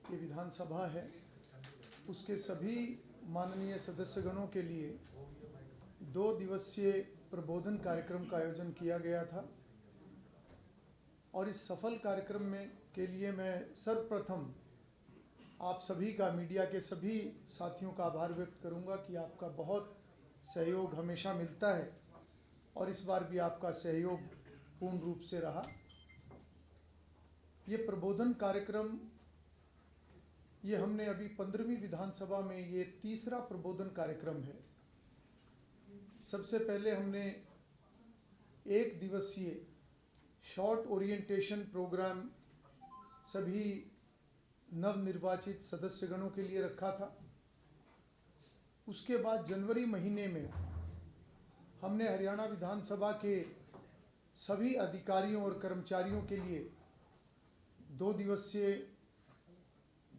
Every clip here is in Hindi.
ये विधानसभा है उसके सभी माननीय सदस्यगणों के लिए 2 दिवसीय प्रबोधन कार्यक्रम का आयोजन किया गया था और इस सफल कार्यक्रम में के लिए मैं सर्वप्रथम आप सभी का, मीडिया के सभी साथियों का आभार व्यक्त करूंगा कि आपका बहुत सहयोग हमेशा मिलता है और इस बार भी आपका सहयोग पूर्ण रूप से रहा। ये प्रबोधन कार्यक्रम ये हमने अभी 15वीं विधानसभा में ये तीसरा प्रबोधन कार्यक्रम है। सबसे पहले हमने 1 दिवसीय शॉर्ट ओरिएंटेशन प्रोग्राम सभी नवनिर्वाचित सदस्यगणों के लिए रखा था। उसके बाद जनवरी महीने में हमने हरियाणा विधानसभा के सभी अधिकारियों और कर्मचारियों के लिए 2 दिवसीय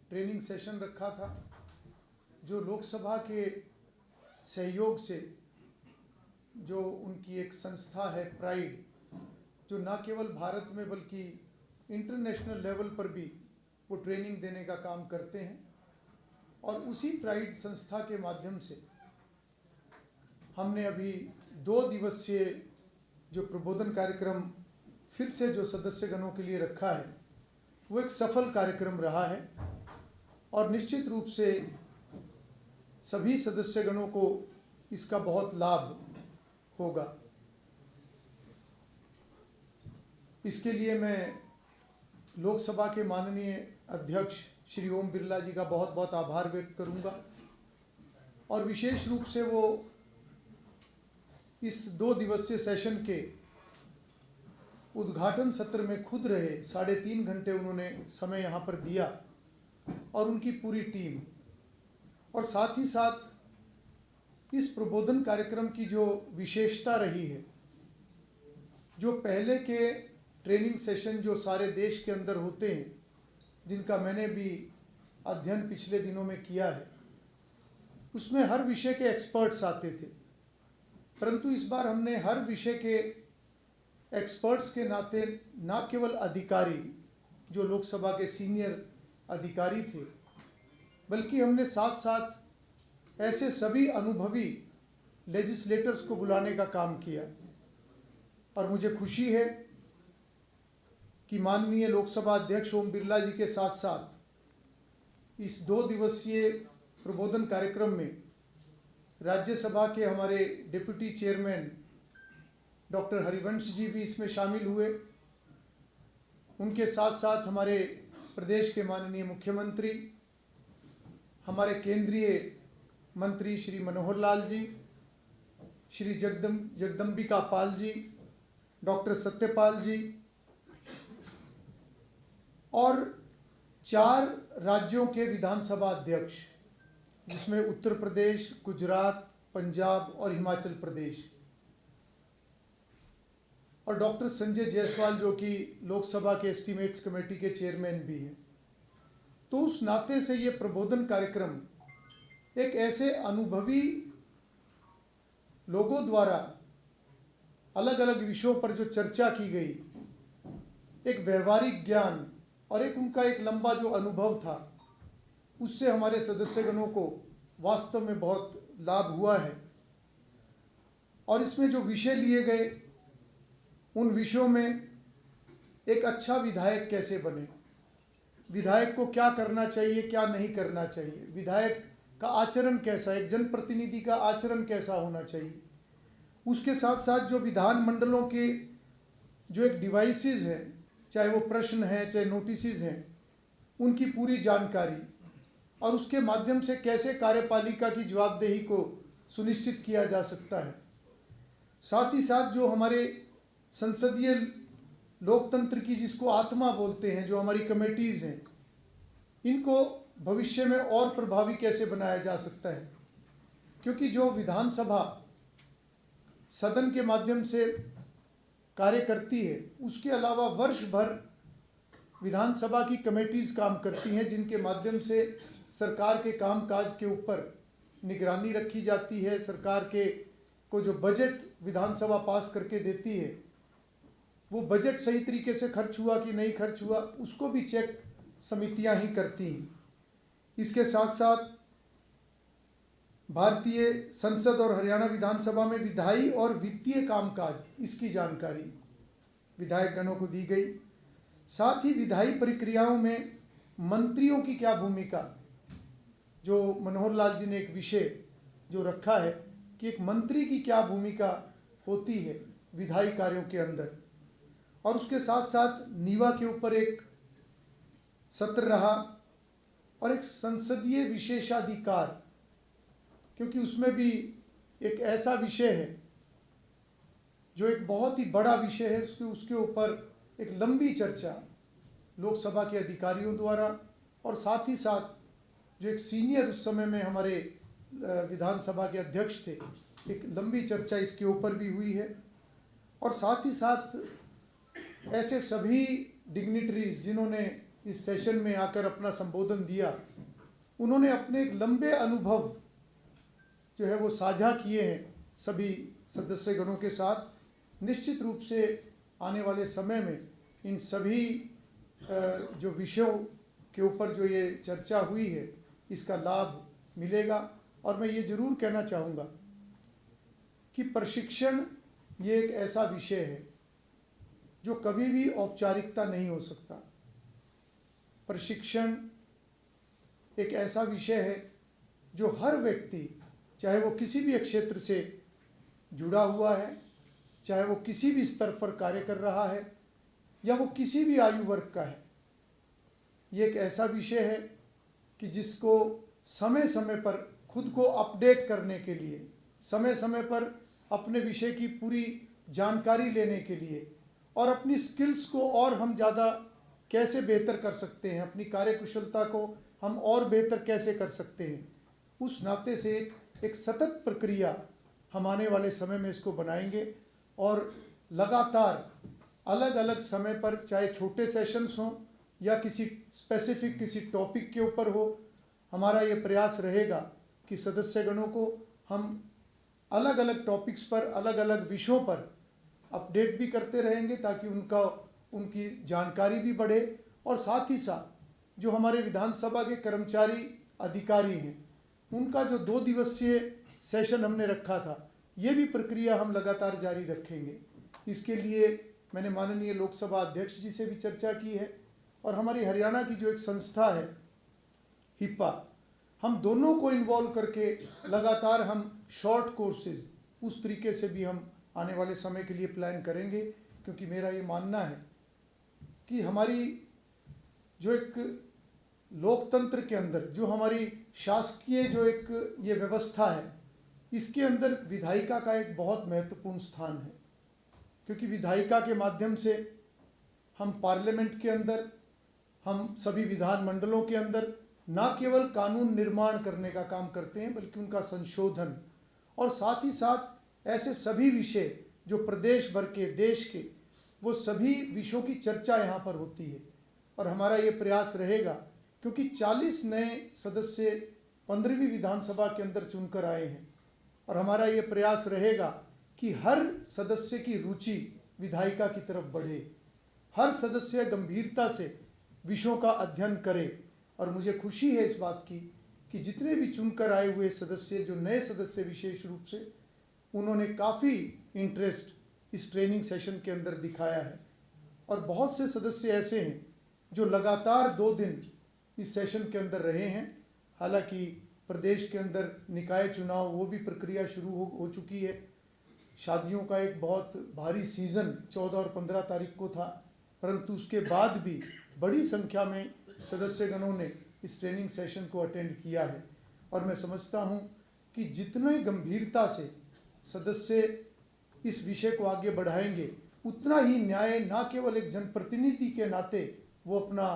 ट्रेनिंग सेशन रखा था, जो लोकसभा के सहयोग से जो उनकी एक संस्था है प्राइड, जो न केवल भारत में बल्कि इंटरनेशनल लेवल पर भी वो ट्रेनिंग देने का काम करते हैं। और उसी प्राइड संस्था के माध्यम से हमने अभी 2 दिवसीय जो प्रबोधन कार्यक्रम फिर से जो सदस्यगणों के लिए रखा है वो एक सफल कार्यक्रम रहा है और निश्चित रूप से सभी सदस्यगणों को इसका बहुत लाभ होगा। इसके लिए मैं लोकसभा के माननीय अध्यक्ष श्री ओम बिरला जी का बहुत बहुत आभार व्यक्त करूंगा और विशेष रूप से वो इस 2 दिवसीय सेशन के उद्घाटन सत्र में खुद रहे। 3.5 घंटे उन्होंने समय यहाँ पर दिया और उनकी पूरी टीम, और साथ ही साथ इस प्रबोधन कार्यक्रम की जो विशेषता रही है, जो पहले के ट्रेनिंग सेशन जो सारे देश के अंदर होते हैं, जिनका मैंने भी अध्ययन पिछले दिनों में किया है, उसमें हर विषय के एक्सपर्ट्स आते थे, परंतु इस बार हमने हर विषय के एक्सपर्ट्स के नाते न केवल अधिकारी जो लोकसभा के सीनियर अधिकारी थे, बल्कि हमने साथ साथ ऐसे सभी अनुभवी लेजिस्लेटर्स को बुलाने का काम किया। और मुझे खुशी है कि माननीय लोकसभा अध्यक्ष ओम बिरला जी के साथ साथ इस 2 दिवसीय प्रबोधन कार्यक्रम में राज्यसभा के हमारे deputy chairman doctor Harivansh ji भी इसमें शामिल हुए। उनके साथ साथ हमारे प्रदेश के माननीय मुख्यमंत्री, हमारे केंद्रीय मंत्री श्री मनोहर लाल जी, श्री जगदम्बिका पाल जी, डॉक्टर सत्यपाल जी और 4 राज्यों के विधानसभा अध्यक्ष, जिसमें उत्तर प्रदेश, गुजरात, पंजाब और हिमाचल प्रदेश, और डॉक्टर संजय जायसवाल जो कि लोकसभा के एस्टीमेट्स कमेटी के चेयरमैन भी हैं। तो उस नाते से ये प्रबोधन कार्यक्रम एक ऐसे अनुभवी लोगों द्वारा अलग अलग विषयों पर जो चर्चा की गई, एक व्यवहारिक ज्ञान और एक उनका एक लंबा जो अनुभव था, उससे हमारे सदस्यगणों को वास्तव में बहुत लाभ हुआ है। और इसमें जो विषय लिए गए, उन विषयों में एक अच्छा विधायक कैसे बने, विधायक को क्या करना चाहिए, क्या नहीं करना चाहिए, विधायक का आचरण कैसा, एक जनप्रतिनिधि का आचरण कैसा होना चाहिए, उसके साथ साथ जो विधान मंडलों के जो एक डिवाइसेस हैं, चाहे वो प्रश्न हैं चाहे नोटिसेस हैं, उनकी पूरी जानकारी, और उसके माध्यम से कैसे कार्यपालिका की जवाबदेही को सुनिश्चित किया जा सकता है। साथ ही साथ जो हमारे संसदीय लोकतंत्र की जिसको आत्मा बोलते हैं, जो हमारी कमेटीज़ हैं, इनको भविष्य में और प्रभावी कैसे बनाया जा सकता है, क्योंकि जो विधानसभा सदन के माध्यम से कार्य करती है, उसके अलावा वर्ष भर विधानसभा की कमेटीज़ काम करती हैं, जिनके माध्यम से सरकार के कामकाज के ऊपर निगरानी रखी जाती है। सरकार के को जो बजट विधानसभा पास करके देती है, वो बजट सही तरीके से खर्च हुआ कि नहीं खर्च हुआ, उसको भी चेक समितियां ही करती हैं। इसके साथ साथ भारतीय संसद और हरियाणा विधानसभा में विधायी और वित्तीय कामकाज, इसकी जानकारी विधायक गणों को दी गई। साथ ही विधायी प्रक्रियाओं में मंत्रियों की क्या भूमिका, जो मनोहर लाल जी ने एक विषय जो रखा है कि एक मंत्री की क्या भूमिका होती है विधायी कार्यों के अंदर, और उसके साथ साथ नीवा के ऊपर एक सत्र रहा और एक संसदीय विशेषाधिकार, क्योंकि उसमें भी एक ऐसा विषय है जो एक बहुत ही बड़ा विषय है, उसके ऊपर एक लंबी चर्चा लोकसभा के अधिकारियों द्वारा और साथ ही साथ जो एक सीनियर उस समय में हमारे विधानसभा के अध्यक्ष थे, एक लंबी चर्चा इसके ऊपर भी हुई है। और साथ ही साथ ऐसे सभी डिग्निटरीज जिन्होंने इस सेशन में आकर अपना संबोधन दिया, उन्होंने अपने एक लंबे अनुभव जो है वो साझा किए हैं सभी सदस्यगणों के साथ। निश्चित रूप से आने वाले समय में इन सभी जो विषयों के ऊपर जो ये चर्चा हुई है, इसका लाभ मिलेगा। और मैं ये जरूर कहना चाहूँगा कि प्रशिक्षण ये एक ऐसा विषय है जो कभी भी औपचारिकता नहीं हो सकता। प्रशिक्षण एक ऐसा विषय है जो हर व्यक्ति, चाहे वो किसी भी क्षेत्र से जुड़ा हुआ है, चाहे वो किसी भी स्तर पर कार्य कर रहा है या वो किसी भी आयु वर्ग का है, ये एक ऐसा विषय है कि जिसको समय समय पर खुद को अपडेट करने के लिए, समय समय पर अपने विषय की पूरी जानकारी लेने के लिए और अपनी स्किल्स को और हम ज़्यादा कैसे बेहतर कर सकते हैं, अपनी कार्यकुशलता को हम और बेहतर कैसे कर सकते हैं, उस नाते से एक सतत प्रक्रिया हम आने वाले समय में इसको बनाएंगे। और लगातार अलग अलग समय पर, चाहे छोटे सेशंस हों या किसी स्पेसिफिक किसी टॉपिक के ऊपर हो, हमारा ये प्रयास रहेगा कि सदस्यगणों को हम अलग अलग टॉपिक्स पर, अलग अलग विषयों पर अपडेट भी करते रहेंगे ताकि उनकी जानकारी भी बढ़े। और साथ ही साथ जो हमारे विधानसभा के कर्मचारी अधिकारी हैं, उनका जो 2 दिवसीय सेशन हमने रखा था, ये भी प्रक्रिया हम लगातार जारी रखेंगे। इसके लिए मैंने माननीय लोकसभा अध्यक्ष जी से भी चर्चा की है और हमारी हरियाणा की जो एक संस्था है हिप्पा, हम दोनों को इन्वॉल्व करके लगातार हम शॉर्ट कोर्सेज उस तरीके से भी हम आने वाले समय के लिए प्लान करेंगे। क्योंकि मेरा ये मानना है कि हमारी जो एक लोकतंत्र के अंदर, जो हमारी शासकीय जो एक ये व्यवस्था है, इसके अंदर विधायिका का एक बहुत महत्वपूर्ण स्थान है। क्योंकि विधायिका के माध्यम से हम पार्लियामेंट के अंदर, हम सभी विधानमंडलों के अंदर न केवल कानून निर्माण करने का काम करते हैं, बल्कि उनका संशोधन और साथ ही साथ ऐसे सभी विषय जो प्रदेश भर के, देश के, वो सभी विषयों की चर्चा यहाँ पर होती है। और हमारा ये प्रयास रहेगा, क्योंकि 40 नए सदस्य 15वीं विधानसभा के अंदर चुनकर आए हैं, और हमारा ये प्रयास रहेगा कि हर सदस्य की रुचि विधायिका की तरफ बढ़े, हर सदस्य गंभीरता से विषयों का अध्ययन करे। और मुझे खुशी है इस बात की कि जितने भी चुनकर आए हुए सदस्य, जो नए सदस्य विशेष रूप से, उन्होंने काफ़ी इंटरेस्ट इस ट्रेनिंग सेशन के अंदर दिखाया है। और बहुत से सदस्य ऐसे हैं जो लगातार 2 दिन इस सेशन के अंदर रहे हैं। हालांकि प्रदेश के अंदर निकाय चुनाव, वो भी प्रक्रिया शुरू हो चुकी है। शादियों का एक बहुत भारी सीज़न 14 और 15 तारीख को था, परंतु उसके बाद भी बड़ी संख्या में सदस्यगणों ने इस ट्रेनिंग सेशन को अटेंड किया है। और मैं समझता हूं कि जितने गंभीरता से सदस्य इस विषय को आगे बढ़ाएंगे, उतना ही न्याय न केवल एक जनप्रतिनिधि के नाते वो अपना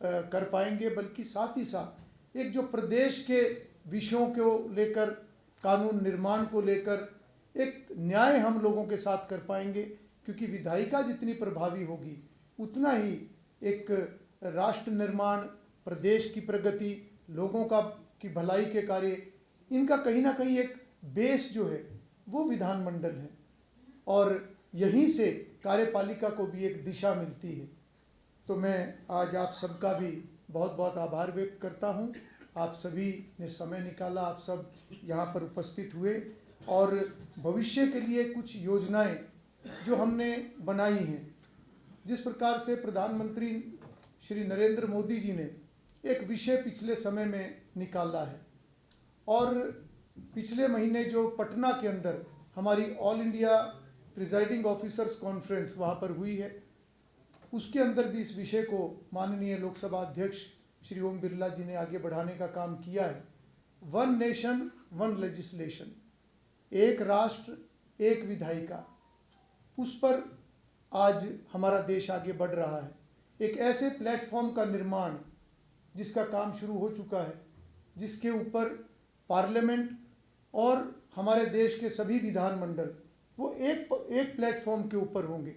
कर पाएंगे, बल्कि साथ ही साथ एक जो प्रदेश के विषयों को लेकर, कानून निर्माण को लेकर एक न्याय हम लोगों के साथ कर पाएंगे। क्योंकि विधायिका जितनी प्रभावी होगी, उतना ही एक राष्ट्र निर्माण, प्रदेश की प्रगति, लोगों की भलाई के कार्य, इनका कहीं ना कहीं एक बेस जो है वो विधानमंडल है, और यहीं से कार्यपालिका को भी एक दिशा मिलती है। तो मैं आज आप सबका भी बहुत बहुत आभार व्यक्त करता हूँ। आप सभी ने समय निकाला, आप सब यहाँ पर उपस्थित हुए और भविष्य के लिए कुछ योजनाएं जो हमने बनाई हैं, जिस प्रकार से प्रधानमंत्री श्री नरेंद्र मोदी जी ने एक विषय पिछले समय में निकाला है और पिछले महीने जो पटना के अंदर हमारी all India presiding officers conference वहाँ पर हुई है, उसके अंदर भी इस विषय को माननीय लोकसभा अध्यक्ष श्री ओम बिरला जी ने आगे बढ़ाने का काम किया है। वन नेशन वन लेजिस्लेशन, एक राष्ट्र एक विधायिका, उस पर आज हमारा देश आगे बढ़ रहा है। एक ऐसे प्लेटफॉर्म का निर्माण जिसका काम शुरू हो चुका है, जिसके ऊपर पार्लियामेंट और हमारे देश के सभी विधानमंडल वो एक प्लेटफॉर्म के ऊपर होंगे।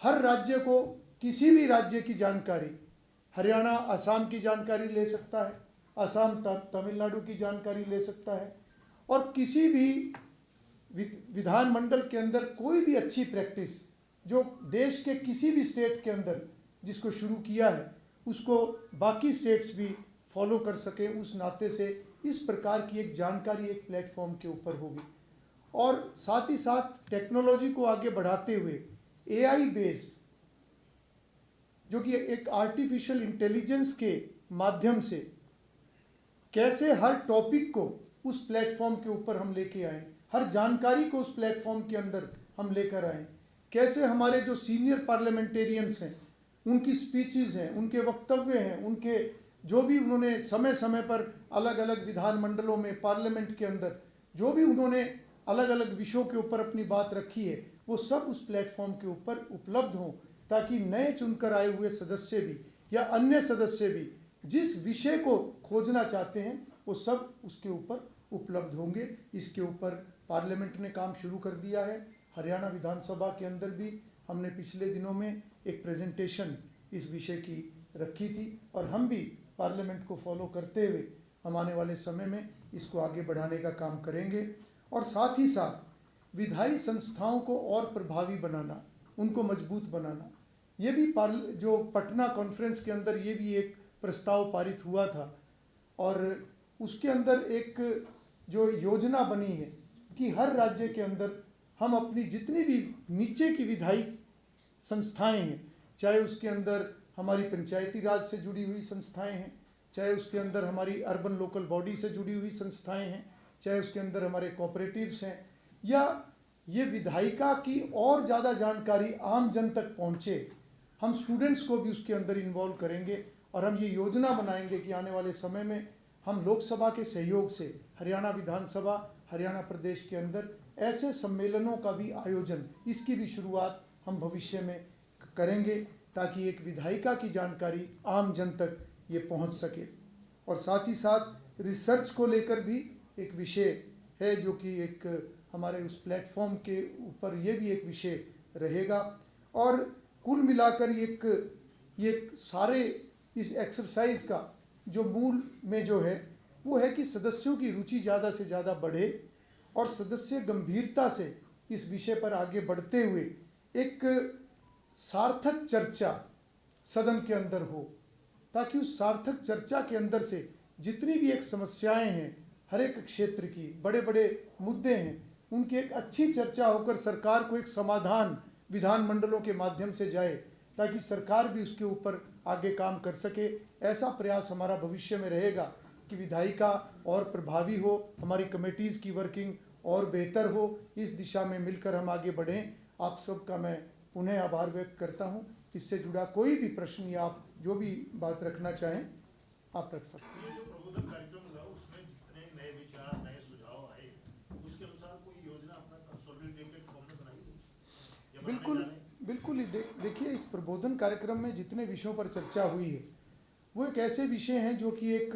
हर राज्य को किसी भी राज्य की जानकारी, हरियाणा असम की जानकारी ले सकता है, असम तमिलनाडु की जानकारी ले सकता है और किसी भी विधानमंडल के अंदर कोई भी अच्छी प्रैक्टिस जो देश के किसी भी स्टेट के अंदर जिसको शुरू किया है उसको बाकी स्टेट्स भी फॉलो कर सकें, उस नाते से इस प्रकार की एक जानकारी एक प्लेटफॉर्म के ऊपर होगी। और साथ ही साथ टेक्नोलॉजी को आगे बढ़ाते हुए एआई बेस्ड, जो कि एक आर्टिफिशियल इंटेलिजेंस के माध्यम से कैसे हर टॉपिक को उस प्लेटफॉर्म के ऊपर हम लेके आएँ, हर जानकारी को उस प्लेटफॉर्म के अंदर हम लेकर आएँ, कैसे हमारे जो सीनियर पार्लियामेंटेरियंस हैं उनकी स्पीचेस हैं, उनके वक्तव्य हैं, उनके जो भी उन्होंने समय समय पर अलग अलग विधानमंडलों में पार्लियामेंट के अंदर जो भी उन्होंने अलग अलग विषयों के ऊपर अपनी बात रखी है, वो सब उस प्लेटफॉर्म के ऊपर उपलब्ध हों, ताकि नए चुनकर आए हुए सदस्य भी या अन्य सदस्य भी जिस विषय को खोजना चाहते हैं वो सब उसके ऊपर उपलब्ध होंगे। इसके ऊपर पार्लियामेंट ने काम शुरू कर दिया है। हरियाणा विधानसभा के अंदर भी हमने पिछले दिनों में एक प्रेजेंटेशन इस विषय की रखी थी और हम भी पार्लियामेंट को फॉलो करते हुए हम आने वाले समय में इसको आगे बढ़ाने का काम करेंगे। और साथ ही साथ विधायी संस्थाओं को और प्रभावी बनाना, उनको मजबूत बनाना, ये भी जो पटना कॉन्फ्रेंस के अंदर ये भी एक प्रस्ताव पारित हुआ था और उसके अंदर एक जो योजना बनी है कि हर राज्य के अंदर हम अपनी जितनी भी नीचे की विधायी संस्थाएं हैं, चाहे उसके अंदर हमारी पंचायती राज से जुड़ी हुई संस्थाएं हैं, चाहे उसके अंदर हमारी अर्बन लोकल बॉडी से जुड़ी हुई संस्थाएं हैं, चाहे उसके अंदर हमारे कोऑपरेटिव्स हैं, या ये विधायिका की और ज़्यादा जानकारी आम जन तक पहुँचे, हम स्टूडेंट्स को भी उसके अंदर इन्वॉल्व करेंगे और हम ये योजना बनाएंगे कि आने वाले समय में हम लोकसभा के सहयोग से हरियाणा विधानसभा, हरियाणा प्रदेश के अंदर ऐसे सम्मेलनों का भी आयोजन, इसकी भी शुरुआत हम भविष्य में करेंगे ताकि एक विधायिका की जानकारी आम जन तक ये पहुंच सके। और साथ ही साथ रिसर्च को लेकर भी एक विषय है जो कि एक हमारे उस प्लेटफॉर्म के ऊपर ये भी एक विषय रहेगा। और कुल मिलाकर ये सारे इस एक्सरसाइज का जो मूल में जो है वो है कि सदस्यों की रुचि ज़्यादा से ज़्यादा बढ़े और सदस्य गंभीरता से इस विषय पर आगे बढ़ते हुए एक सार्थक चर्चा सदन के अंदर हो, ताकि उस सार्थक चर्चा के अंदर से जितनी भी एक समस्याएं हैं, हर एक क्षेत्र की बड़े बड़े मुद्दे हैं, उनकी एक अच्छी चर्चा होकर सरकार को एक समाधान विधानमंडलों के माध्यम से जाए ताकि सरकार भी उसके ऊपर आगे काम कर सके। ऐसा प्रयास हमारा भविष्य में रहेगा कि विधायिका और प्रभावी हो, हमारी कमेटीज़ की वर्किंग और बेहतर हो, इस दिशा में मिलकर हम आगे बढ़ें। आप सबका मैं पुनः आभार व्यक्त करता हूं। इससे जुड़ा कोई भी प्रश्न या आप जो भी बात रखना चाहें आप रख सकते हैं। ये जो प्रबोधन कार्यक्रम हुआ उसमें जितने नए विचार, नए सुझाव आए, उसके अनुसार कोई योजना अपना कंसोलिडेटेड फॉर्म में बनाई है? बिल्कुल ही देखिए, इस प्रबोधन कार्यक्रम में जितने विषयों पर चर्चा हुई है वो एक ऐसे विषय हैं जो कि एक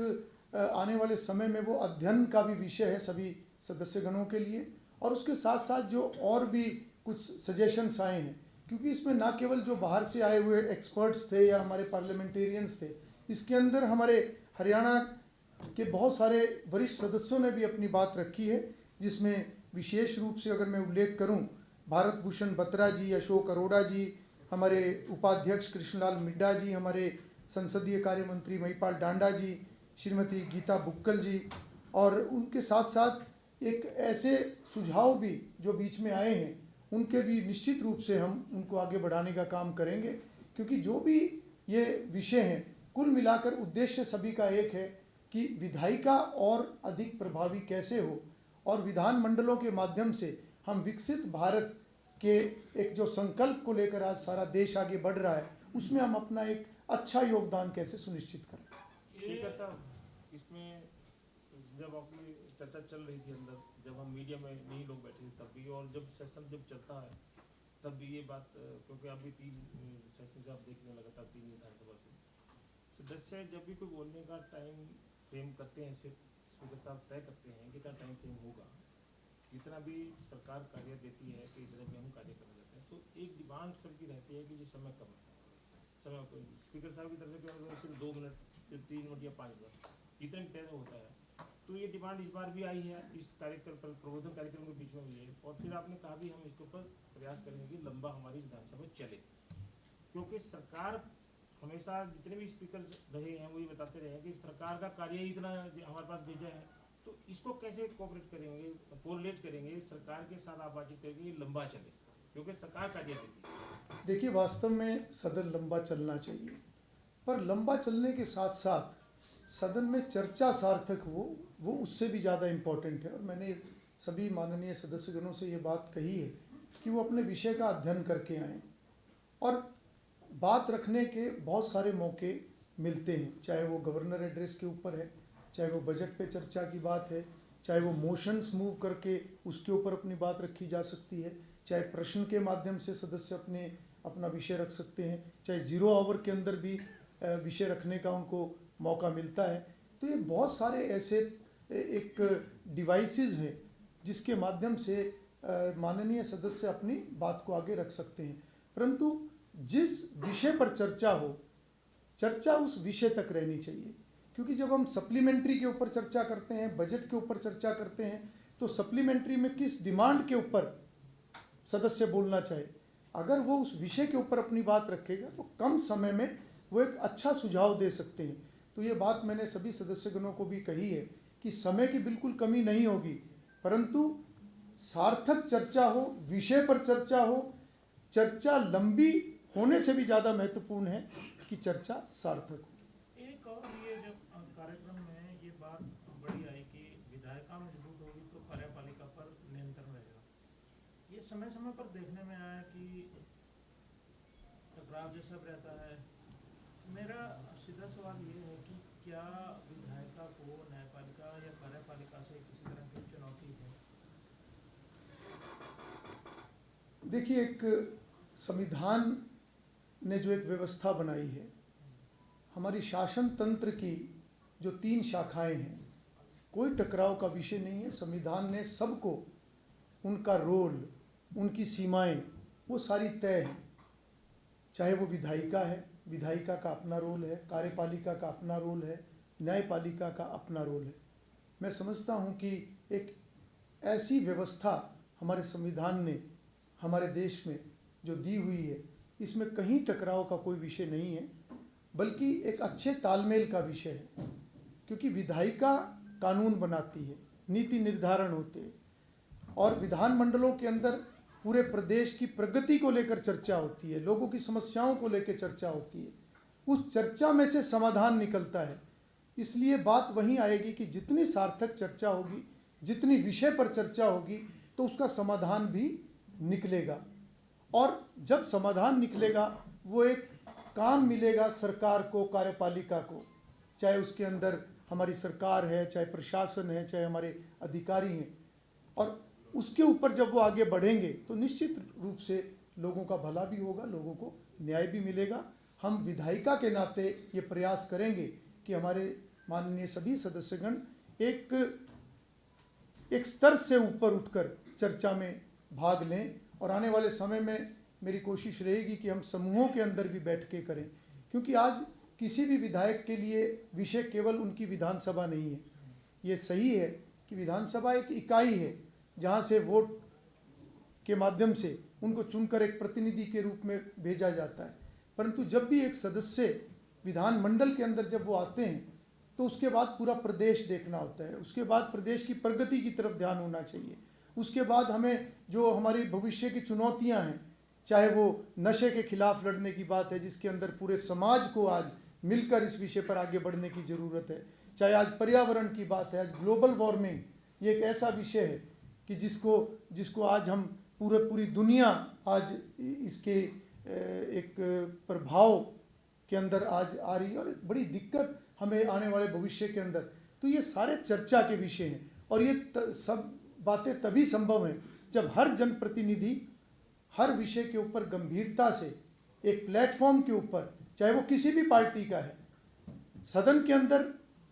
आने वाले समय में वो अध्ययन का भी विषय है सभी सदस्यगणों के लिए। और उसके साथ साथ जो और भी कुछ सजेशंस आए हैं, क्योंकि इसमें ना केवल जो बाहर से आए हुए एक्सपर्ट्स थे या हमारे पार्लियामेंटेरियंस थे, इसके अंदर हमारे हरियाणा के बहुत सारे वरिष्ठ सदस्यों ने भी अपनी बात रखी है, जिसमें विशेष रूप से अगर मैं उल्लेख करूं, भारत भूषण बत्रा जी, अशोक अरोड़ा जी, हमारे उपाध्यक्ष कृष्णलाल मिड्डा जी, हमारे संसदीय कार्य मंत्री महिपाल डांडा जी, श्रीमती गीता बुक्कल जी, और उनके साथ साथ एक ऐसे सुझाव भी जो बीच में आए हैं, उनके भी निश्चित रूप से हम उनको आगे बढ़ाने का काम करेंगे, क्योंकि जो भी ये विषय हैं, कुल मिलाकर उद्देश्य सभी का एक है कि विधायिका और अधिक प्रभावी कैसे हो, और विधान मंडलों के माध्यम से हम विकसित भारत के एक जो संकल्प को लेकर आज सारा देश आगे बढ़ रहा है, उसमें हम अपना एक अच्छा योगदान कैसे सुनिश्चित करें। स्पीकर साहब, इसमें जब आपकी चर्चा चल रही थी अंदर, जब हम मीडिया में नहीं लोग बैठे थे तब भी, और जब सेशन जब चलता है तब भी ये बात, क्योंकि अभी 3 सेशन से आप देखने लगातार 3 विधानसभा से सदस्य जब भी कोई बोलने का टाइम फ्रेम करते हैं, स्पीकर साहब तय करते हैं कितना टाइम फ्रेम होगा, जितना भी सरकार कार्य देती है कि इतना भी हम कार्य करने जाते हैं, तो एक डिमांड सबकी रहती है कि ये समय कम है, समय स्पीकर साहब की तरफ से सिर्फ 2 मिनट, 3 मिनट या 5 मिनट जितना भी तय होता है। तो ये डिमांड इस बार भी आई है, इस कार्यक्रम पर प्रबोधन कार्यक्रम के बीच में भी है, और फिर आपने कहा भी हम इसके ऊपर प्रयास करेंगे कि लंबा हमारी विधानसभा चले, क्योंकि सरकार हमेशा जितने भी स्पीकर रहे हैं वो ये बताते रहे हैं कि सरकार का कार्य ही इतना हमारे पास भेजा है, तो इसको कैसे कोऑपरेट करेंगे, कोरिलेट करेंगे, सरकार के साथ आप बातचीत करेंगे लंबा चले, क्योंकि सरकार कार्य देती है। देखिए, वास्तव में सदन लंबा चलना चाहिए, पर लंबा चलने के साथ साथ सदन में चर्चा सार्थक हो, वो उससे भी ज़्यादा इम्पोर्टेंट है। और मैंने सभी माननीय सदस्यगणों से ये बात कही है कि वो अपने विषय का अध्ययन करके आएँ, और बात रखने के बहुत सारे मौके मिलते हैं, चाहे वो गवर्नर एड्रेस के ऊपर है, चाहे वो बजट पे चर्चा की बात है, चाहे वो मोशंस मूव करके उसके ऊपर अपनी बात रखी जा सकती है, चाहे प्रश्न के माध्यम से सदस्य अपना विषय रख सकते हैं, चाहे 0 आवर के अंदर भी विषय रखने का उनको मौका मिलता है। तो ये बहुत सारे ऐसे एक डिवाइसेस हैं जिसके माध्यम से माननीय सदस्य अपनी बात को आगे रख सकते हैं, परंतु जिस विषय पर चर्चा हो, चर्चा उस विषय तक रहनी चाहिए। क्योंकि जब हम सप्लीमेंट्री के ऊपर चर्चा करते हैं, बजट के ऊपर चर्चा करते हैं, तो सप्लीमेंट्री में किस डिमांड के ऊपर सदस्य बोलना चाहे, अगर वो उस विषय के ऊपर अपनी बात रखेगा तो कम समय में वो एक अच्छा सुझाव दे सकते हैं। तो ये बात मैंने सभी सदस्यगणों को भी कही है कि समय की बिल्कुल कमी नहीं होगी, परंतु सार्थक चर्चा हो, विषय पर चर्चा हो। चर्चा लंबी होने से भी ज़्यादा महत्वपूर्ण है कि चर्चा सार्थक हो। एक और ये जब कार्यक्रम में ये बात बड़ी आई कि विधायिका मजबूत होगी तो कार्यपालिका पर नियंत्रण रहेगा, ये समय समय पर देखने में आया कि टकराव जैसा रहता है। मेरा सीधा सवाल ये है कि क्या विधायिका को न्यायपालिका या कार्यपालिका से किसी तरह की चुनौती है? देखिए, एक संविधान ने जो एक व्यवस्था बनाई है, हमारी शासन तंत्र की जो 3 शाखाएं हैं, कोई टकराव का विषय नहीं है। संविधान ने सबको उनका रोल, उनकी सीमाएं, वो सारी तय हैं। चाहे वो विधायिका है, विधायिका का अपना रोल है, कार्यपालिका का अपना रोल है, न्यायपालिका का अपना रोल है। मैं समझता हूँ कि एक ऐसी व्यवस्था हमारे संविधान ने हमारे देश में जो दी हुई है, इसमें कहीं टकराव का कोई विषय नहीं है, बल्कि एक अच्छे तालमेल का विषय है। क्योंकि विधायिका कानून बनाती है, नीति निर्धारण होते हैं, और विधानमंडलों के अंदर पूरे प्रदेश की प्रगति को लेकर चर्चा होती है, लोगों की समस्याओं को लेकर चर्चा होती है। उस चर्चा में से समाधान निकलता है। इसलिए बात वहीं आएगी कि जितनी सार्थक चर्चा होगी, जितनी विषय पर चर्चा होगी, तो उसका समाधान भी निकलेगा। और जब समाधान निकलेगा, वो एक काम मिलेगा सरकार को, कार्यपालिका को, चाहे उसके अंदर हमारी सरकार है, चाहे प्रशासन है, चाहे हमारे अधिकारी हैं, और उसके ऊपर जब वो आगे बढ़ेंगे तो निश्चित रूप से लोगों का भला भी होगा, लोगों को न्याय भी मिलेगा। हम विधायिका के नाते ये प्रयास करेंगे कि हमारे माननीय सभी सदस्यगण एक स्तर से ऊपर उठकर चर्चा में भाग लें, और आने वाले समय में मेरी कोशिश रहेगी कि हम समूहों के अंदर भी बैठ के करें। क्योंकि आज किसी भी विधायक के लिए विषय केवल उनकी विधानसभा नहीं है। ये सही है कि विधानसभा एक इकाई है जहाँ से वोट के माध्यम से उनको चुनकर एक प्रतिनिधि के रूप में भेजा जाता है, परंतु जब भी एक सदस्य विधानमंडल के अंदर जब वो आते हैं, तो उसके बाद पूरा प्रदेश देखना होता है, उसके बाद प्रदेश की प्रगति की तरफ ध्यान होना चाहिए। उसके बाद हमें जो हमारी भविष्य की चुनौतियां हैं, चाहे वो नशे के खिलाफ लड़ने की बात है जिसके अंदर पूरे समाज को आज मिलकर इस विषय पर आगे बढ़ने की ज़रूरत है, चाहे आज पर्यावरण की बात है, आज ग्लोबल वार्मिंग ये एक ऐसा विषय है कि जिसको आज हम पूरी दुनिया आज इसके एक प्रभाव के अंदर आज आ रही है और एक बड़ी दिक्कत हमें आने वाले भविष्य के अंदर। तो ये सारे चर्चा के विषय हैं और ये सब बातें तभी संभव हैं जब हर जनप्रतिनिधि हर विषय के ऊपर गंभीरता से एक प्लेटफॉर्म के ऊपर, चाहे वो किसी भी पार्टी का है, सदन के अंदर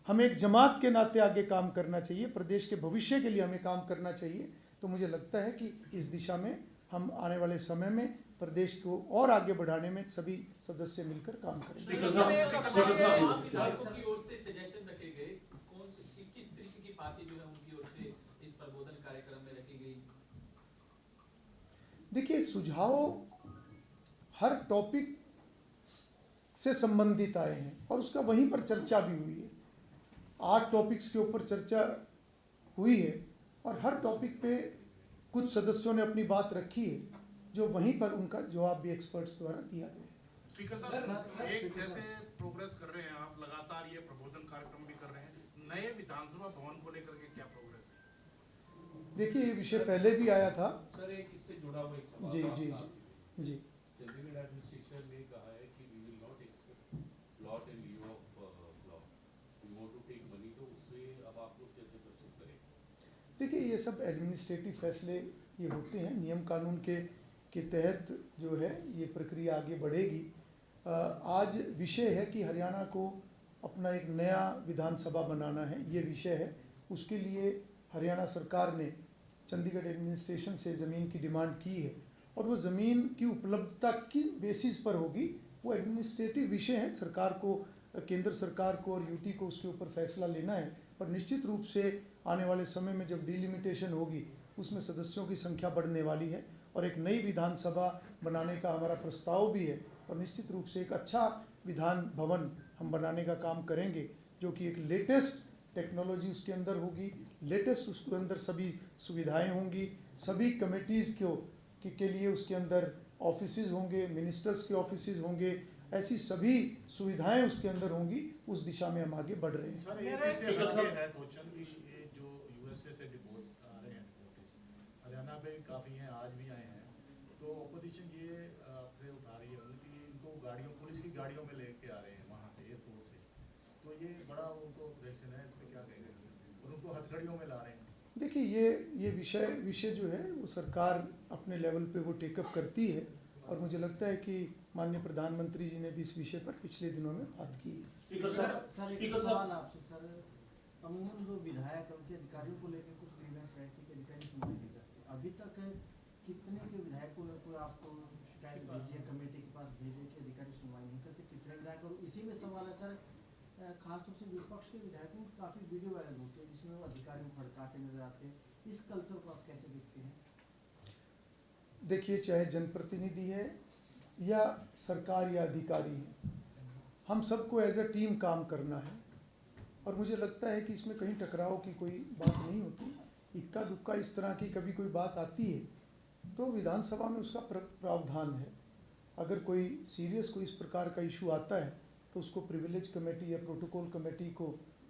हमें एक जमात के नाते आगे काम करना चाहिए, प्रदेश के भविष्य के लिए हमें काम करना चाहिए। तो मुझे लगता है कि इस दिशा में हम आने वाले समय में प्रदेश को और आगे बढ़ाने में सभी सदस्य मिलकर काम करेंगे। विधायकों की ओर से सजेशन रखे गए, कौन से किस तरीके की बातें जो है उनकी ओर से इस प्रबोधन कार्यक्रम में रखी गई? देखिए, सुझाव हर टॉपिक से संबंधित आए हैं और उसका वहीं पर चर्चा भी हुई है। 8 टॉपिक्स के ऊपर चर्चा हुई है और हर टॉपिक पे कुछ सदस्यों ने अपनी बात रखी है, जो वहीं पर उनका जवाब भी एक्सपर्ट्स द्वारा दिया गया है। स्पीकर साहब, एक जैसे प्रोग्रेस कर रहे हैं आप, लगातार ये प्रबोधन कार्यक्रम भी कर रहे हैं, नए विधानसभा भवन को लेकर के क्या प्रोग्रेस है? देखिए, ये विषय पहले भी आया था। सर एक इससे जुड़ा हुआ एक सवाल जी था जी आपसे। जी चंडीगढ़ एडमिनिस्ट्रेशन ने कहा है कि we will not accept plot in lieu of plot, we want to take money, तो उससे अब आप लोग कैसे प्रस्तुत करें? देखिए, ये सब एडमिनिस्ट्रेटिव फैसले ये होते हैं, नियम कानून के तहत जो है ये प्रक्रिया आगे बढ़ेगी। आज विषय है कि हरियाणा को अपना एक नया विधानसभा बनाना है, ये विषय है। उसके लिए हरियाणा सरकार ने चंडीगढ़ एडमिनिस्ट्रेशन से ज़मीन की डिमांड की है और वो ज़मीन की उपलब्धता की बेसिस पर होगी। वो एडमिनिस्ट्रेटिव विषय है, सरकार को, केंद्र सरकार को और यूटी को उसके ऊपर फैसला लेना है। पर निश्चित रूप से आने वाले समय में जब डिलिमिटेशन होगी उसमें सदस्यों की संख्या बढ़ने वाली है और एक नई विधानसभा बनाने का हमारा प्रस्ताव भी है और निश्चित रूप से एक अच्छा विधान भवन हम बनाने का काम करेंगे, जो कि एक लेटेस्ट टेक्नोलॉजी उसके अंदर होगी, लेटेस्ट उसके अंदर सभी सुविधाएं होंगी, सभी कमेटीज़ के लिए उसके अंदर ऑफिसेज होंगे, मिनिस्टर्स के ऑफिसेज होंगे, ऐसी सभी सुविधाएं उसके अंदर होंगी। उस दिशा में हम आगे बढ़ रहे हैं। सर, एक इससे हटके है क्वेश्चन कि ये जो यूएसए से डिपोर्ट आ रहे हैं नोटिस, हरियाणा पे काफ़ी हैं, आज भी आए हैं, तो अपोजिशन ये आपसे उठा रही है उनकी, इनको गाड़ियों, पुलिस की गाड़ियों में लेके आ रहे हैं वहाँ से, एयरपोर्ट से, तो ये बड़ा उनको रिएक्शन है, इस पर क्या कहेंगे? और उनको हथकड़ियों में ला रहे हैं। देखिए, ये विषय जो है वो सरकार अपने लेवल पे वो टेकअप करती है और मुझे लगता है कि माननीय प्रधानमंत्री जी ने भी इस विषय पर पिछले दिनों में बात की है। सर एक सवाल आपसे सर, अमूमन जो विधायक उनके अधिकारियों को लेकर कुछ ग्रीवेंस रहती है कि अधिकारी सुनवाई नहीं करते, अभी तक कितने के विधायकों ने कोई आपको शिकायत भेजी है, कमेटी के पास भेजे कि अधिकारी सुनवाई नहीं करते, कितने विधायक? और इसी में सवाल है सर, खासतौर से विपक्ष के विधायकों की काफ़ी वीडियो वायरल होती है जिसमें वो अधिकारियों को भड़काते नजर आते हैं, इस कल्चर को आप कैसे देखते हैं? देखिए, चाहे जनप्रतिनिधि है या सरकार या अधिकारी है, हम सबको एज अ टीम काम करना है और मुझे लगता है कि इसमें कहीं टकराव की कोई बात नहीं होती। इक्का दुक्का इस तरह की कभी कोई बात आती है तो विधानसभा में उसका प्रावधान है। अगर कोई सीरियस कोई इस प्रकार का इशू आता है तो उसको प्रिविलेज कमेटी या प्रोटोकॉल कमेटी को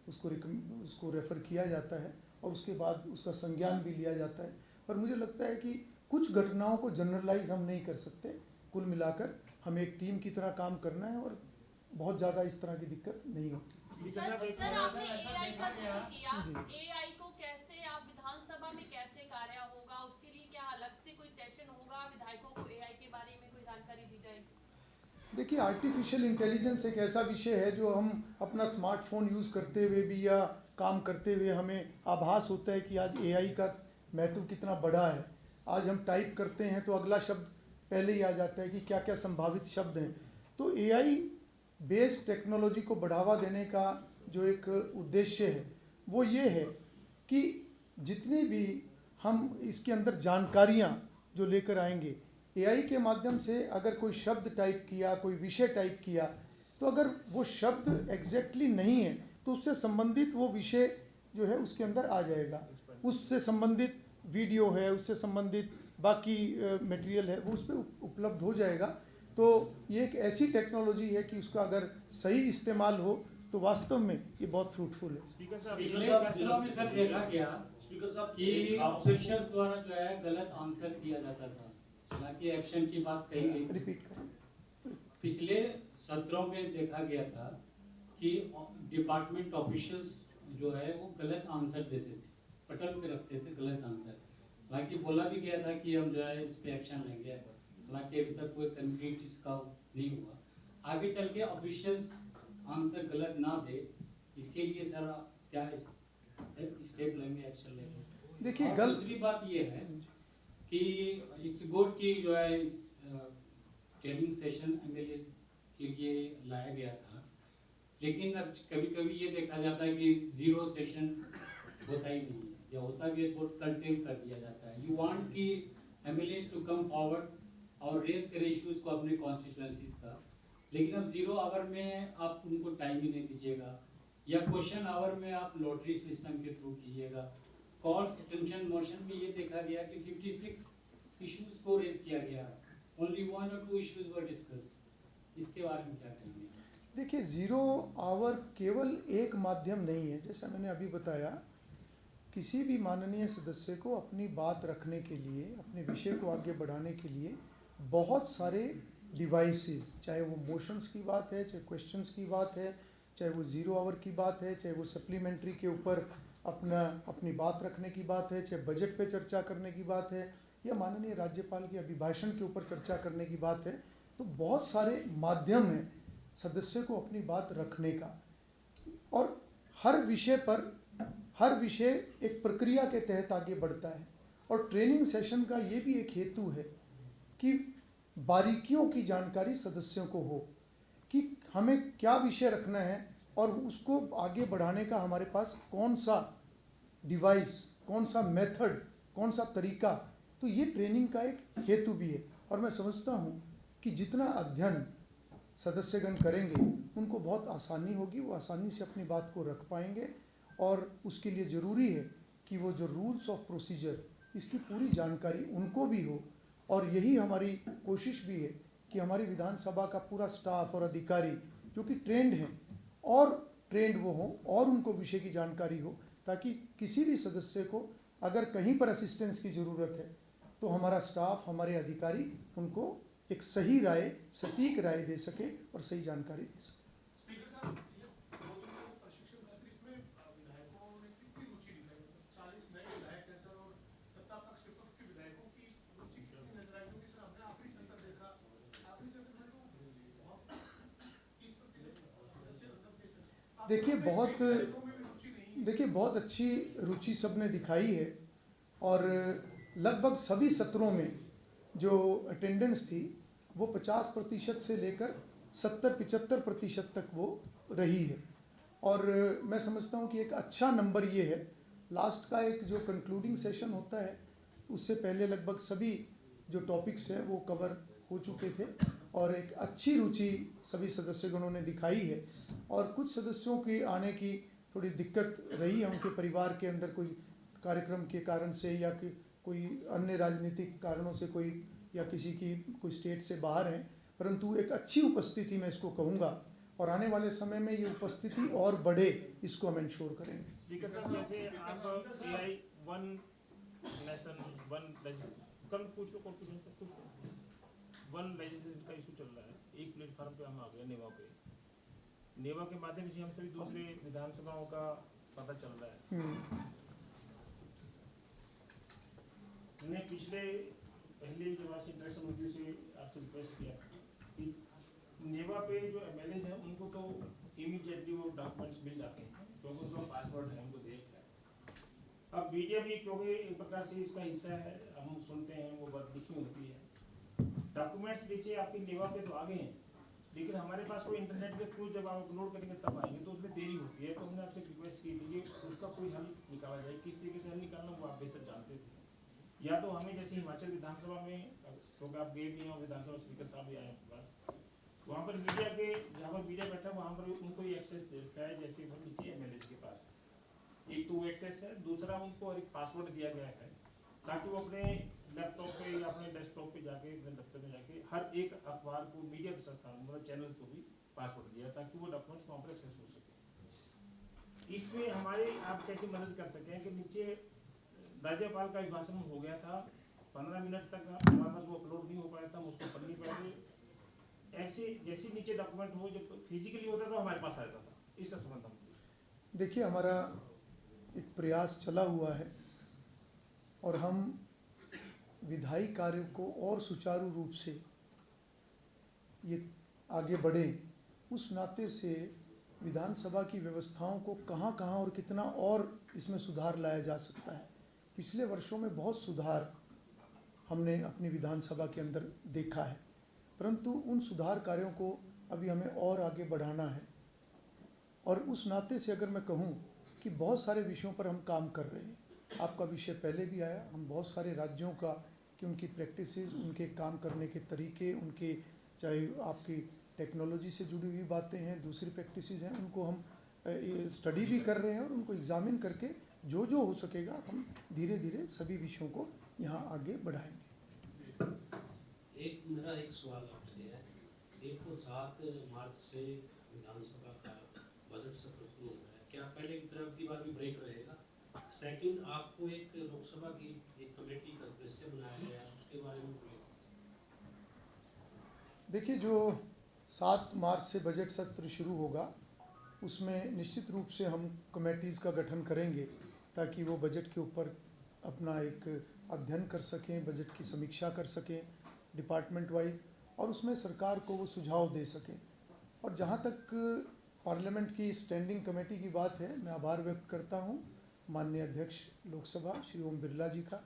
उसको रेफ़र किया जाता है और उसके बाद उसका संज्ञान भी लिया जाता है। पर मुझे लगता है कि कुछ घटनाओं को जनरलाइज हम नहीं कर सकते। कुल मिलाकर हमें एक टीम की तरह काम करना है और बहुत ज़्यादा इस तरह की दिक्कत नहीं होती। सर आपने एआई का जिक्र किया, जी। एआई को कैसे आप विधानसभा में कैसे कार्य होगा, उसके लिए क्या अलग से कोई सेशन होगा, विधायकों को एआई के बारे में कोई जानकारी दी जाएगी? देखिए, आर्टिफिशियल इंटेलिजेंस एक ऐसा विषय है जो हम अपना स्मार्टफोन यूज़ करते हुए भी या काम करते हुए हमें आभास होता है कि आज एआई का महत्व कितना बड़ा है। आज हम टाइप करते हैं तो अगला शब्द पहले ही आ जाता है कि क्या क्या संभावित शब्द हैं। तो एआई बेस्ड टेक्नोलॉजी को बढ़ावा देने का जो एक उद्देश्य है वो ये है कि जितनी भी हम इसके अंदर जानकारियाँ जो लेकर आएंगे एआई के माध्यम से, अगर कोई शब्द टाइप किया, कोई विषय टाइप किया, तो अगर वो शब्द एग्जैक्टली नहीं है तो उससे संबंधित वो विषय जो है उसके अंदर आ जाएगा, उससे संबंधित वीडियो है, उससे संबंधित बाकी मटेरियल है, वो उस पर उपलब्ध हो जाएगा। तो ये एक ऐसी टेक्नोलॉजी है कि उसका अगर सही इस्तेमाल हो तो वास्तव में ये बहुत फ्रूटफुल है। स्पीकर साहब पिछले सत्रों में सर देखा गया कि ऑफिशियल्स द्वारा जो है गलत आंसर दिया जाता था, हालांकि एक्शन की बात कही गई। रिपीट करें। पिछले सत्रों में देखा गया था कि डिपार्टमेंट ऑफिशियल्स जो है वो गलत आंसर देते थे, पटल पे रखते थे गलत आंसर। हालांकि बोला भी गया था कि हम जो है इस पे एक्शन लेंगे, हालांकि अभी तक कोई कंक्रीट इसका नहीं हुआ। आगे चल के ऑफिशियल्स आंसर गलत ना दे, इसके लिए सर क्या स्टेप लेंगे, एक्शन लेंगे? देखिए दूसरी बात ये है कि इट्स गुड की जो है ट्रेनिंग सेशन एमएलए के लिए लाया गया था, लेकिन अब कभी कभी ये देखा जाता है कि जीरो सेशन होता ही नहीं है, या होता भी है बहुत कंटेन कर दिया जाता है। यू वांट कि एमएलए टू कम फॉरवर्ड और रेज करे इश्यूज को अपने कॉन्स्टिट्यूएंसीज का, लेकिन अब 0 आवर में आप उनको टाइम ही नहीं दीजिएगा, या क्वेश्चन आवर में आप लॉटरी सिस्टम के थ्रू कीजिएगा। कॉल अटेंशन मोशन में ये देखा गया कि 56 इश्यूज को रेज किया गया, ओनली 1 और 2 इश्यूज वर डिस्कस्ड। इसके बारे में क्या कहेंगे? देखिए 0 आवर केवल एक माध्यम नहीं है। जैसा मैंने अभी बताया, किसी भी माननीय सदस्य को अपनी बात रखने के लिए, अपने विषय को आगे बढ़ाने के लिए बहुत सारे डिवाइसेस, चाहे वो मोशंस की बात है, चाहे क्वेश्चंस की बात है, चाहे वो 0 आवर की बात है, चाहे वो सप्लीमेंट्री के ऊपर अपनी बात रखने की बात है, चाहे बजट पे चर्चा करने की बात है, या माननीय राज्यपाल के अभिभाषण के ऊपर चर्चा करने की बात है। तो बहुत सारे माध्यम हैं सदस्य को अपनी बात रखने का, और हर विषय एक प्रक्रिया के तहत आगे बढ़ता है। और ट्रेनिंग सेशन का ये भी एक हेतु है कि बारीकियों की जानकारी सदस्यों को हो कि हमें क्या विषय रखना है और उसको आगे बढ़ाने का हमारे पास कौन सा डिवाइस, कौन सा मेथड, कौन सा तरीका। तो ये ट्रेनिंग का एक हेतु भी है। और मैं समझता हूँ कि जितना अध्ययन सदस्यगण करेंगे उनको बहुत आसानी होगी, वो आसानी से अपनी बात को रख पाएंगे। और उसके लिए ज़रूरी है कि वो जो रूल्स ऑफ प्रोसीजर, इसकी पूरी जानकारी उनको भी हो। और यही हमारी कोशिश भी है कि हमारी विधानसभा का पूरा स्टाफ और अधिकारी जो कि ट्रेंड हैं और ट्रेंड वो हों और उनको विषय की जानकारी हो, ताकि किसी भी सदस्य को अगर कहीं पर असिस्टेंस की ज़रूरत है तो हमारा स्टाफ, हमारे अधिकारी उनको एक सही राय, सटीक राय दे सके और सही जानकारी दे सके। स्पीकर साहब, ये 2 दिन का प्रशिक्षण था सर, इसमें विधायकों ने कितनी रुचि दिखाई? 40 नए विधायक हैं सर, और सत्ता पक्ष विपक्ष के विधायकों की रुचि कितनी नजर आई? क्योंकि सर हमने आखिरी सत्र देखा, आखिरी सत्र में तो बहुत 30% सदस्य खत्म थे सर। देखिए बहुत अच्छी रुचि सबने दिखाई है, और लगभग सभी सत्रों में जो अटेंडेंस थी वो 50% से लेकर 70-75% तक वो रही है। और मैं समझता हूँ कि एक अच्छा नंबर ये है। लास्ट का एक जो कंक्लूडिंग सेशन होता है उससे पहले लगभग सभी जो टॉपिक्स हैं वो कवर हो चुके थे, और एक अच्छी रुचि सभी सदस्यगणों ने दिखाई है। और कुछ सदस्यों की आने की थोड़ी दिक्कत रही है, उनके परिवार के अंदर कोई कार्यक्रम के कारण से, या कि कोई अन्य राजनीतिक कारणों से कोई, या किसी की कोई स्टेट से बाहर हैं, परंतु एक अच्छी उपस्थिति मैं इसको कहूँगा। और आने वाले समय में ये उपस्थिति और बढ़े, इसको हम इंश्योर करेंगे। स्पीकर साहब, जैसे आप AI 1 नेशन 1 कल पूछ लो, वन लेजिस्लेशन का इशू चल रहा है। एक प्लेटफॉर्म पे हम आ गए, नेवा के माध्यम से हम सभी दूसरे विधानसभाओं का पता चल रहा है। मैंने पहले जब आपसे इंटरेक्शन होती से आपसे रिक्वेस्ट किया कि नेवा पे जो MLAs हैं उनको तो इमीडिएटली वो डॉक्यूमेंट्स मिल जाते हैं, क्योंकि उनका पासवर्ड है, उनको देख है। अब मीडिया भी क्योंकि एक प्रकार से इसका हिस्सा है, हम सुनते हैं, वो बात लिखी होती है। डॉक्यूमेंट्स नीचे आपके नेवा पे तो आ गए हैं, लेकिन हमारे पास कोई इंटरनेट के थ्रू जब आप अपलोड करेंगे तब आएंगे, तो उसमें देरी होती है। तो हमने आपसे रिक्वेस्ट की थी कि उसका कोई हल निकाला जाए। किस तरीके से हल निकालना वो आप बेहतर जानते थे। या तो हमें जैसे हिमाचल विधानसभा में, क्योंकि आप गए भी हैं और विधानसभा स्पीकर साहब भी आए हैं पास, वहाँ पर मीडिया के, जहाँ पर मीडिया बैठा वहाँ पर उनको ये एक्सेस दे रखा है, जैसे वो नीचे एमएलए के पास है। एक तो वो एक्सेस है, दूसरा उनको एक पासवर्ड दिया गया है ताकि वो अपने लैपटॉप पे या अपने डेस्कटॉप पे जाके अपने दफ्तर में जाके हर एक अखबार को, मीडिया के संस्थान मतलब चैनल्स को भी पासवर्ड दिया ताकि वो डॉक्यूमेंट्स वहाँ पर एक्सेस हो सके। इसमें हमारे आप कैसे मदद कर सकें कि नीचे राज्यपाल का अभिभाषण हो गया था, 15 मिनट तक हमारे पास वो अपलोड नहीं हो पाया था, हम उसको पढ़ नहीं पाए थे। ऐसे जैसे नीचे डॉक्यूमेंट हो जो फिजिकली होता था हमारे पास आता था, इसका संबंध हम देखिए, हमारा एक प्रयास चला हुआ है और हम विधायी कार्य को और सुचारू रूप से ये आगे बढ़ें, उस नाते से विधानसभा की व्यवस्थाओं को कहाँ कहाँ और कितना और इसमें सुधार लाया जा सकता है। पिछले वर्षों में बहुत सुधार हमने अपनी विधानसभा के अंदर देखा है, परंतु उन सुधार कार्यों को अभी हमें और आगे बढ़ाना है। और उस नाते से अगर मैं कहूँ कि बहुत सारे विषयों पर हम काम कर रहे हैं, आपका विषय पहले भी आया, हम बहुत सारे राज्यों का कि उनकी प्रैक्टिसेस, उनके काम करने के तरीके, उनके चाहे आपकी टेक्नोलॉजी से जुड़ी हुई बातें हैं, दूसरी प्रैक्टिसेस हैं, उनको हम स्टडी भी कर रहे हैं और उनको एग्जामिन करके जो जो हो सकेगा हम धीरे धीरे सभी विषयों को यहाँ आगे बढ़ाएंगे। मेरा एक सवाल आपसे है, देखो 7 मार्च से विधानसभा का बजट सत्र शुरू हो रहा है, क्या पहले की तरफ की बार भी ब्रेक रहेगा? सेकंड, आपको एक लोकसभा की एक कमेटी का सदस्य बनाया गया है, उसके बारे में बोलिए। देखिए, जो 7 मार्च से बजट सत्र शुरू होगा उसमें निश्चित रूप से हम कमेटीज़ का गठन करेंगे ताकि वो बजट के ऊपर अपना एक अध्ययन कर सकें, बजट की समीक्षा कर सकें डिपार्टमेंट वाइज, और उसमें सरकार को वो सुझाव दे सकें। और जहाँ तक पार्लियामेंट की स्टैंडिंग कमेटी की बात है, मैं आभार व्यक्त करता हूँ माननीय अध्यक्ष लोकसभा श्री ओम बिरला जी का,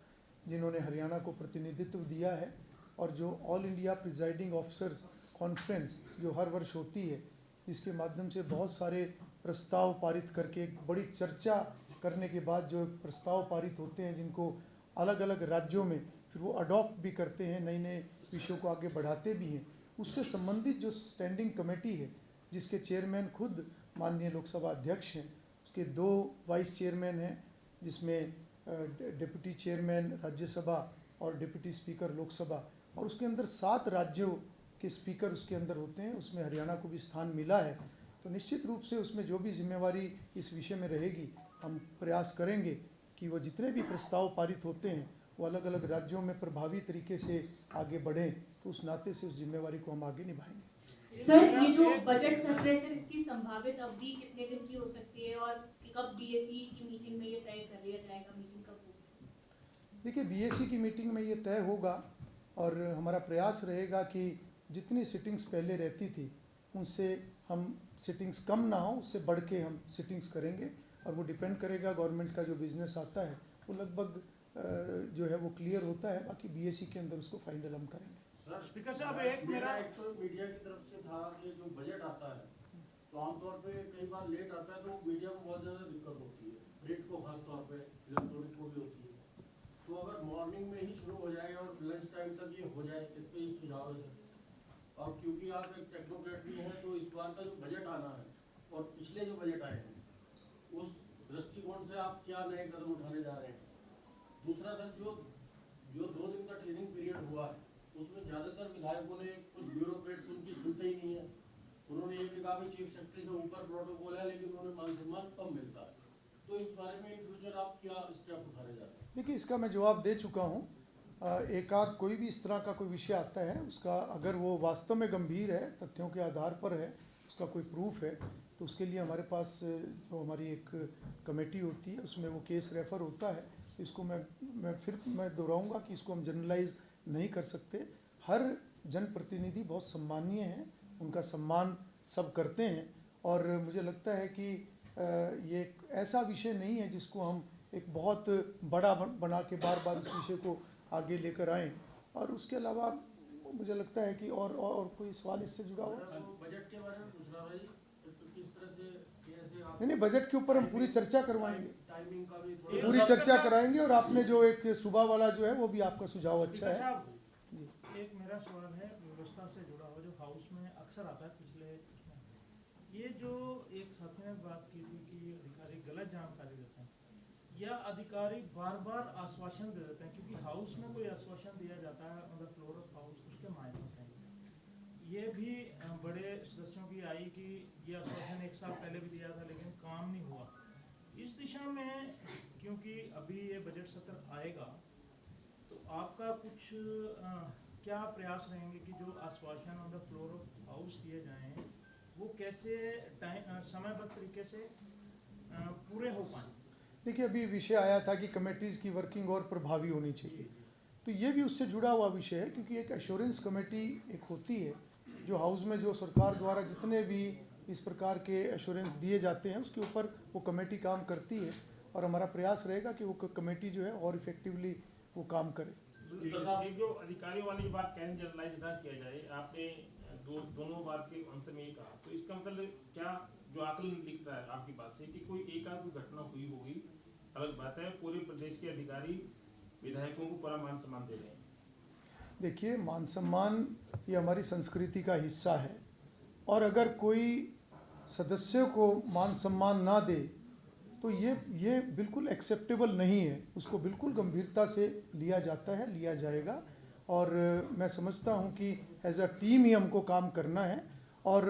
जिन्होंने हरियाणा को प्रतिनिधित्व दिया है, और जो all India presiding officers conference जो हर वर्ष होती है, जिसके माध्यम से बहुत सारे प्रस्ताव पारित करके एक बड़ी चर्चा करने के बाद जो प्रस्ताव पारित होते हैं, जिनको अलग अलग राज्यों में फिर वो अडॉप्ट भी करते हैं, नए नए विषयों को आगे बढ़ाते भी हैं, उससे संबंधित जो स्टैंडिंग कमेटी है जिसके चेयरमैन खुद माननीय लोकसभा अध्यक्ष हैं, उसके 2 वाइस चेयरमैन हैं, जिसमें डिप्टी चेयरमैन राज्यसभा और डिप्टी स्पीकर लोकसभा, और उसके अंदर 7 राज्यों के स्पीकर उसके अंदर होते हैं, उसमें हरियाणा को भी स्थान मिला है। तो निश्चित रूप से उसमें जो भी जिम्मेवारी इस विषय में रहेगी, हम प्रयास करेंगे कि वो जितने भी प्रस्ताव पारित होते हैं वो अलग अलग राज्यों में प्रभावी तरीके से आगे बढ़ें, तो उस नाते से उस जिम्मेवारी को हम आगे निभाएंगे। सर, ये जो बजट सत्र है सर, इसकी संभावित अवधि कितने दिन की हो सकती है और कब बीएसई की मीटिंग में ये तय कर लिया जाएगा, मीटिंग कब होगी? देखिए, बीएसई की मीटिंग में ये तय होगा और हमारा प्रयास रहेगा कि जितनी सिटिंग्स पहले रहती थी उनसे हम सिटिंग्स कम ना हो, उससे बढ़ के हम सिटिंग्स करेंगे, और वो डिपेंड करेगा गवर्नमेंट का जो बिजनेस आता है वो लगभग जो है वो क्लियर होता है, बाकी बीएसई के अंदर उसको फाइनल हम करेंगे। सर, स्पीकर साहब, एक एक तो मीडिया की तरफ से था कि जो बजट आता है तो आमतौर पे कई बार लेट आता है, तो मीडिया को बहुत ज़्यादा दिक्कत होती है, प्रिंट को खास तौर पे, इलेक्ट्रॉनिक को भी होती है। तो अगर मॉर्निंग में ही शुरू हो जाए और लंच टाइम तक ये हो जाए, इस पर सुझाव है सर। और क्योंकि आप एक टेक्नोक्रेट भी हैं, तो इस बार का जो बजट आना है और पिछले जो बजट आए हैं, उस दृष्टिकोण से आप क्या नए कदम उठाने जा रहे हैं? दूसरा सर, जो 2 दिन का ट्रेनिंग पीरियड हुआ है उसमें ज़्यादातर विधायकों ने, कुछ ब्यूरोक्रेट्स उनकी सुनते ही नहीं है। उन्होंने ये भी कहा कि चीफ सेक्रेटरी से ऊपर प्रोटोकॉल है, लेकिन उन्हें मान सम्मान कम मिलता है। तो इस बारे में इन फ्यूचर आप क्या स्टेप उठाने जा रहे हैं? देखिए, इसका मैं जवाब दे चुका हूँ। एक आध कोई भी इस तरह का कोई विषय आता है, उसका अगर वो वास्तव में गंभीर है, तथ्यों के आधार पर है, उसका कोई प्रूफ है, तो उसके लिए हमारे पास जो हमारी एक कमेटी होती है उसमें वो केस रेफ़र होता है। इसको मैं दोहराऊंगा कि इसको हम जनरलाइज नहीं कर सकते। हर जनप्रतिनिधि बहुत सम्मानीय हैं, उनका सम्मान सब करते हैं, और मुझे लगता है कि ये एक ऐसा विषय नहीं है जिसको हम एक बहुत बड़ा बना के बार बार इस विषय को आगे लेकर आएँ। और उसके अलावा मुझे लगता है कि और कोई सवाल इससे जुड़ा हुआ? बजट के बारे में पूछ रहा भाई, किस तरह से कैसे आप नहीं, बजट के ऊपर हम पूरी चर्चा करवाएंगे, टाइमिंग का भी थोड़ा पूरी चर्चा कराएंगे। और आपने जो एक सुबह वाला जो है वो भी आपका सुझाव अच्छा है। एक मेरा सवाल है व्यवस्था से जुड़ा हुआ, जो हाउस में अक्सर आता है पिछले ये जो एक साथी ने बात की थी कि अधिकारी गलत जानकारी देते हैं या अधिकारी बार बार आश्वासन दे देते हैं, क्योंकि हाउस में कोई आश्वासन दिया जाता है on the floor of house उसके मायने होते हैं। ये भी बड़े सदस्यों की आई कि ये आश्वासन 1 साल पहले भी दिया था लेकिन काम नहीं हुआ। इस दिशा में क्योंकि अभी ये बजट सत्र आएगा तो आपका कुछ क्या प्रयास रहेंगे कि जो आश्वासन on the floor of house दिए जाएं वो कैसे समयबद्ध तरीके से पूरे हो पाएं? देखिए, अभी विषय आया था कि कमेटीज़ की वर्किंग और प्रभावी होनी चाहिए, तो ये भी उससे जुड़ा हुआ विषय है, क्योंकि एक एश्योरेंस कमेटी एक होती है जो हाउस में जो सरकार द्वारा जितने भी इस प्रकार के एश्योरेंस दिए जाते हैं उसके ऊपर वो कमेटी काम करती है, और हमारा प्रयास रहेगा कि वो कमेटी जो है और इफेक्टिवली वो काम करे। ये जो अधिकारियों वाली बात कैन जनरलाइज ना किया जाए, आपने दोनों बात के आंसर में ये कहा, तो इसका मतलब क्या जो आकलन दिखता है आपकी बात से कि कोई एक आध घटना हुई होगी अलग बात है, पूरे प्रदेश के अधिकारी विधायकों को पूरा मान सम्मान दे रहे हैं? देखिए, मान सम्मान ये हमारी संस्कृति का हिस्सा है, और अगर कोई सदस्य को मान सम्मान ना दे तो ये बिल्कुल एक्सेप्टेबल नहीं है, उसको बिल्कुल गंभीरता से लिया जाता है, लिया जाएगा। और मैं समझता हूं कि एज अ टीम ही हमको काम करना है, और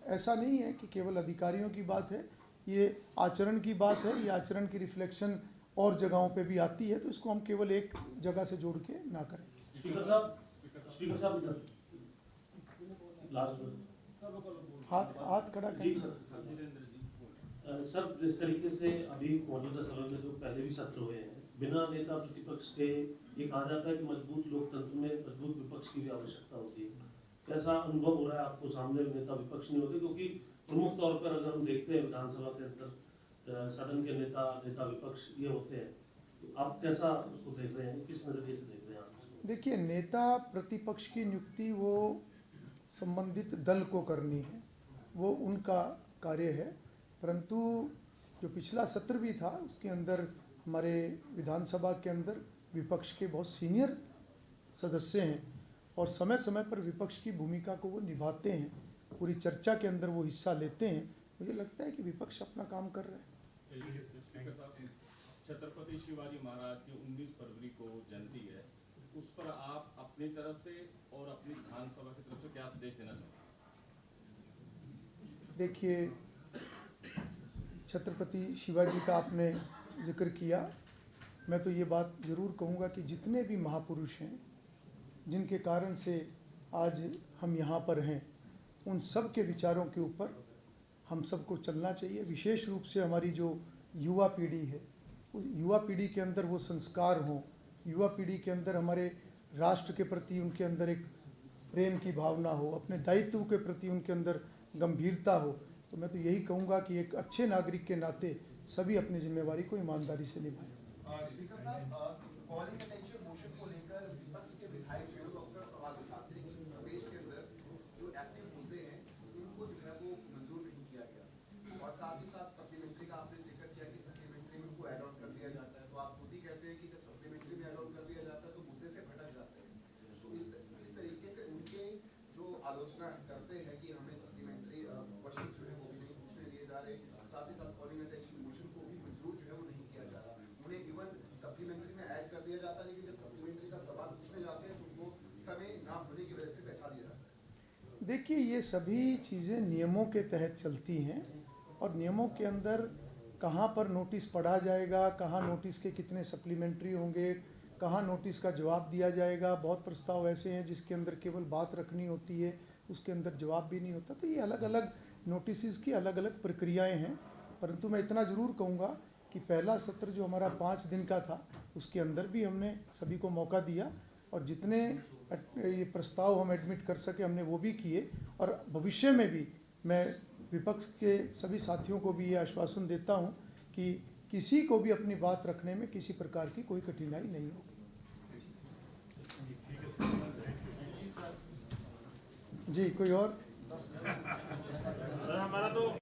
ऐसा नहीं है कि केवल अधिकारियों की बात है, ये आचरण की बात है, ये आचरण की रिफ्लेक्शन और जगहों पे भी आती है, तो इसको हम केवल एक जगह से जोड़ के ना करें। स्पीकर साहब इधर लास्ट हाथ खड़ा करें। सर, जिस तरीके से अभी मौजूदा समय में जो पहले भी सत्र हुए हैं, बिना नेता प्रतिपक्ष के ये कहा जाता है कि मजबूत लोकतंत्र में मजबूत विपक्ष की भी आवश्यकता होती है। कैसा अनुभव हो रहा है आपको? सामने नेता विपक्ष नहीं होते, क्योंकि प्रमुख तौर पर अगर हम देखते हैं विधानसभा के अंदर सदन के नेता विपक्ष ये होते हैं, तो आप कैसा उसको देख रहे हैं, किस नजरिए से देख रहे हैं आप? देखिए, नेता प्रतिपक्ष की नियुक्ति वो संबंधित दल को करनी है, वो उनका कार्य है, परंतु जो पिछला सत्र भी था उसके अंदर हमारे विधानसभा के अंदर विपक्ष के बहुत सीनियर सदस्य हैं और समय समय पर विपक्ष की भूमिका को वो निभाते हैं, पूरी चर्चा के अंदर वो हिस्सा लेते हैं। मुझे लगता है कि विपक्ष अपना काम कर रहा है। छत्रपति शिवाजी महाराज की 19 फरवरी को जयंती है, उस पर आप अपनी तरफ से और अपनी विधानसभा की तरफ से क्या संदेश देना चाहते हैं? देखिए, छत्रपति शिवाजी का आपने जिक्र किया, मैं तो ये बात ज़रूर कहूँगा कि जितने भी महापुरुष हैं जिनके कारण से आज हम यहाँ पर हैं, उन सब के विचारों के ऊपर हम सबको चलना चाहिए। विशेष रूप से हमारी जो युवा पीढ़ी है, उस युवा पीढ़ी के अंदर वो संस्कार हों, युवा पीढ़ी के अंदर हमारे राष्ट्र के प्रति उनके अंदर एक प्रेम की भावना हो, अपने दायित्व के प्रति उनके अंदर गंभीरता हो। तो मैं तो यही कहूँगा कि एक अच्छे नागरिक के नाते सभी अपनी जिम्मेवारी को ईमानदारी से निभाएं। स्पीकर साहब, कॉलिंग अटेंशन मोशन को लेकर विपक्ष के विधायक जो है वो अक्सर सवाल उठाते हैं कि प्रदेश के अंदर जो एक्टिव मुद्दे हैं उनको जो है वो मंजूर नहीं किया गया, और साथ ही साथ सप्लीमेंट्री का आपने जिक्र किया कि सप्लीमेंट्री में उनको एड ऑन कर दिया जाता है, तो आप खुद ही कहते हैं कि जब सप्लीमेंट्री में एड ऑन कर दिया जाता है तो मुद्दे से भटक जाते हैं। तो इस तरीके से उनके जो आलोचना करते हैं कि हमें सप्लीमेंट्री क्वेश्चन जो है वो भी नहीं पूछने दिए जा रहे, साथ ही साथ कॉलिंग अटेंशन मोशन को भी मंजूर जो है वो नहीं किया जा रहा, उन्हें इवन सप्लीमेंट्री में ऐड कर दिया जाता है, लेकिन जब सप्लीमेंट्री का सवाल पूछने जाते हैं तो उनको समय ना होने की वजह से बैठा दिया जाता है। देखिए, ये सभी चीज़ें नियमों के तहत चलती हैं, और नियमों के अंदर कहाँ पर नोटिस पढ़ा जाएगा, कहाँ नोटिस के कितने सप्लीमेंट्री होंगे, कहाँ नोटिस का जवाब दिया जाएगा। बहुत प्रस्ताव ऐसे हैं जिसके अंदर केवल बात रखनी होती है, उसके अंदर जवाब भी नहीं होता। तो ये अलग अलग नोटिस की अलग अलग प्रक्रियाएं हैं, परंतु मैं इतना ज़रूर कहूँगा कि पहला सत्र जो हमारा 5 दिन का था उसके अंदर भी हमने सभी को मौका दिया, और जितने ये प्रस्ताव हम एडमिट कर सके हमने वो भी किए। और भविष्य में भी मैं विपक्ष के सभी साथियों को भी ये आश्वासन देता हूँ कि किसी को भी अपनी बात रखने में किसी प्रकार की कोई कठिनाई नहीं होगी। जी, कोई और? हमारा तो